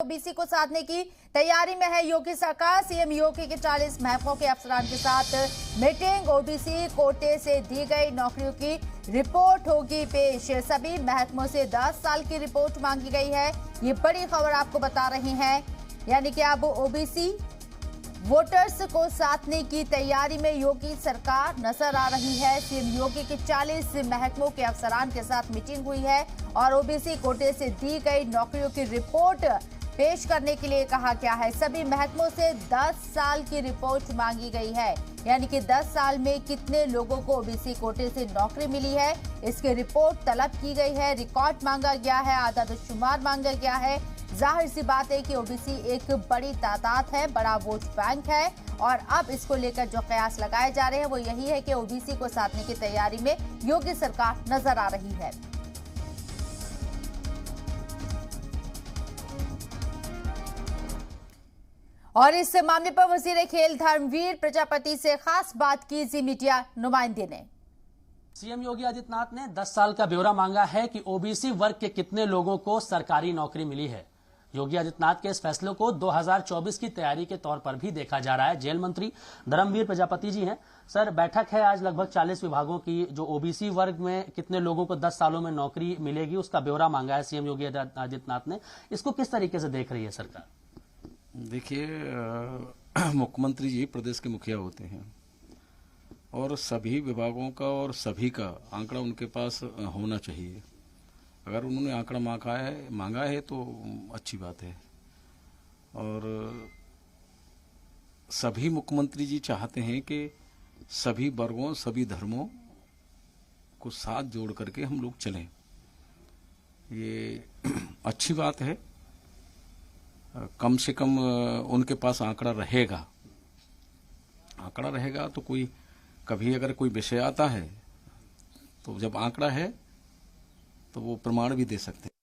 OBC को साधने की तैयारी में है योगी सरकार। सीएम योगी के 40 महकमों के अफसरान के साथ मीटिंग। ओबीसी कोटे से दी गई नौकरियों की रिपोर्ट होगी पेश। सभी महकमों से 10 साल की रिपोर्ट मांगी गई है। ये बड़ी खबर आपको बता रही हैं, यानी कि अब ओबीसी वोटर्स को साधने की तैयारी में योगी सरकार नजर आ रही है। सीएम योगी के 40 महकमों के अफसरान के साथ मीटिंग हुई है और ओबीसी कोटे से दी गई नौकरियों की रिपोर्ट पेश करने के लिए कहा गया है। सभी महकमों से 10 साल की रिपोर्ट मांगी गई है, यानी कि 10 साल में कितने लोगों को ओबीसी कोटे से नौकरी मिली है, इसकी रिपोर्ट तलब की गई है। रिकॉर्ड मांगा गया है, आदादुश्शुमार मांगा गया है। जाहिर सी बात है कि ओबीसी एक बड़ी तादाद है, बड़ा वोट बैंक है और अब इसको लेकर जो कयास लगाए जा रहे हैं वो यही है कि ओबीसी को साधने की तैयारी में योगी सरकार नजर आ रही है। और इस मामले पर वजीर खेल धर्मवीर प्रजापति से खास बात की जी मीडिया नुमाइंदे ने। सीएम योगी आदित्यनाथ ने 10 साल का ब्यौरा मांगा है कि ओबीसी वर्ग के कितने लोगों को सरकारी नौकरी मिली है। योगी आदित्यनाथ के इस फैसले को 2024 की तैयारी के तौर पर भी देखा जा रहा है। जेल मंत्री धर्मवीर प्रजापति जी हैं। सर, बैठक है आज लगभग 40 विभागों की, जो ओबीसी वर्ग में कितने लोगों को 10 सालों में नौकरी मिलेगी उसका ब्यौरा मांगा है सीएम योगी आदित्यनाथ ने। इसको किस तरीके से देख रही है सरकार? देखिए, मुख्यमंत्री जी प्रदेश के मुखिया होते हैं और सभी विभागों का और सभी का आंकड़ा उनके पास होना चाहिए। अगर उन्होंने आंकड़ा मांगा है तो अच्छी बात है। और सभी मुख्यमंत्री जी चाहते हैं कि सभी वर्गों, सभी धर्मों को साथ जोड़ करके हम लोग चलें। ये अच्छी बात है। कम से कम उनके पास आंकड़ा रहेगा तो कोई कभी अगर कोई विषय आता है तो जब आंकड़ा है तो वो प्रमाण भी दे सकते हैं।